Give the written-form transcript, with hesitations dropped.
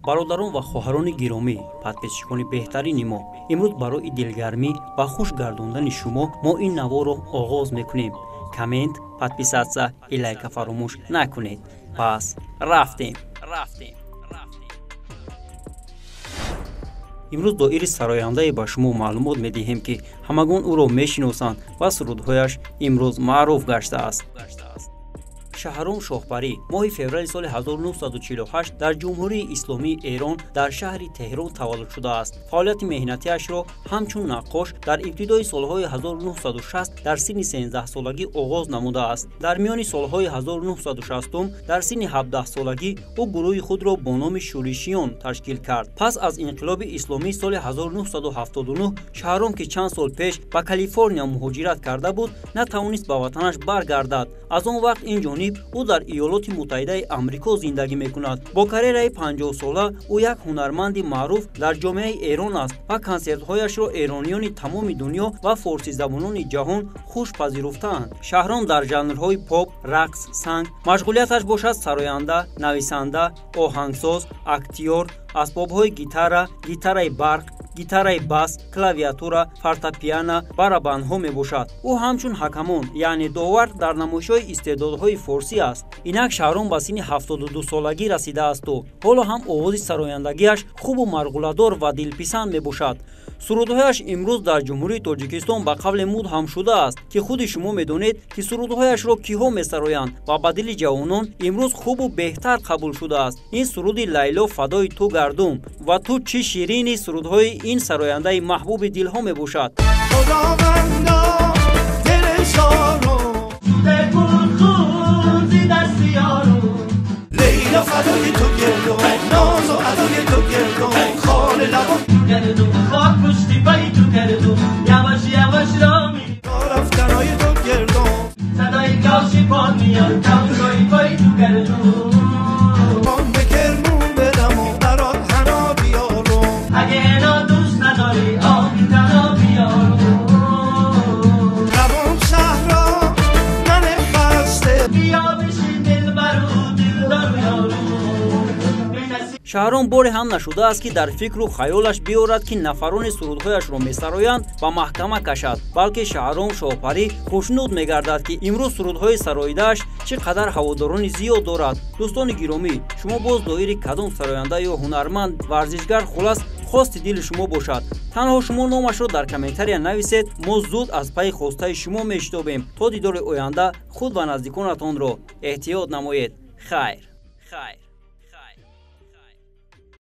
бародарон ва хоҳарони гиромӣ, подписчикони беҳтарини мо, имрӯз барои дилгармӣ ва хуш гардондани шумо мо ин наворо оғоз мекунем. Коммент, подписатсия и лайка фаромӯш накунед. Пас рафтем. имрӯз доири сарояндае ба шумо маълумот медиҳем, ки ҳамагон ӯро мешиносанд ва сурудҳояш имрӯз маъруф гаштааст. Шаҳром Шоҳбарӣ моҳи феврали соли 1948 дар Ҷумҳурии Исломии Эрон дар шаҳри Теҳрон таваллуд шудааст. Фаъолияти меҳнатиашро ҳамчун наққош дар ибтидои солҳои 1960 дар синни 13-солагӣ оғоз намудааст. Дар миёни солҳои 1960 дар синни 17-солагӣ ӯ гурӯҳи худро бо номи Шӯришиён ташкил кард. Пас аз инқилоби исломии соли 1979 Шаҳром, ки чанд сол пеш ба Калифорния муҳоҷират карда буд, натавонист ба ватанаш баргардад. Аз он вақт инҷониб ӯ дар Иёлоти Муттаҳидаи Амрико зиндагӣ мекунад. Бо карьераи 50-сола ӯ як ҳунарманди маъруф дар ҷомеаи Эрон аст ва консертҳояшро эрониёни тамоми дунё ва форсизабонони ҷаҳон хуш пазируфтаанд. Шаҳром дар жанрҳои поп, рақс, санг машғулияташ бошад сароянда, нависанда, оҳангсоз, актёр, асбобҳои гитара, гитараи барқ, гитараи бас, клавиатура, фортепиано, барабанҳо мебошад. ӯ ҳамчун ҳакамон, яъне довар дар намоишҳои истеъдодҳои форсӣ аст. Инак Шаҳром ба синни 72-солагӣ расидаасту ҳоло ҳам овози сарояндагиаш хубу марғуладор ва дилписанд мебошад. Сурудҳояш имрӯз дар Ҷумҳурии Тоҷикистон ба қавле муд ҳам шудааст, ки худи шумо медонед, ки сурудҳояшро киҳо месароянд ва ба дили ҷавонон имрӯз хубу беҳтар қабул шудааст. Ин суруди Лайло фадои ту гардум ва ту чӣ ширини сурудҳои ин сарояндаи маҳбуби дилҳо мебошад. Шаҳром боре ҳам нашудааст, ки дар фикру хаёлаш биёрад, ки нафарони сурудҳояшро месароянд ба маҳкама кашад, балки Шаҳром Шоҳбарӣ хушнуд мегардад, ки имрӯз сурудҳои сароидааш чӣ қадар ҳаводорони зиёд дорад. Дӯстони гиромӣ, шумо боз доири кадом сароянда ё ҳунарманд, варзишгар хулас хости дили шумо бошад? Танҳо шумо номашро дар комментария нависед. Мо зуд аз пайи хостаи шумо мешитобем. То дидори оянда худ ва наздиконатонро эҳтиёт намоед. Хайр.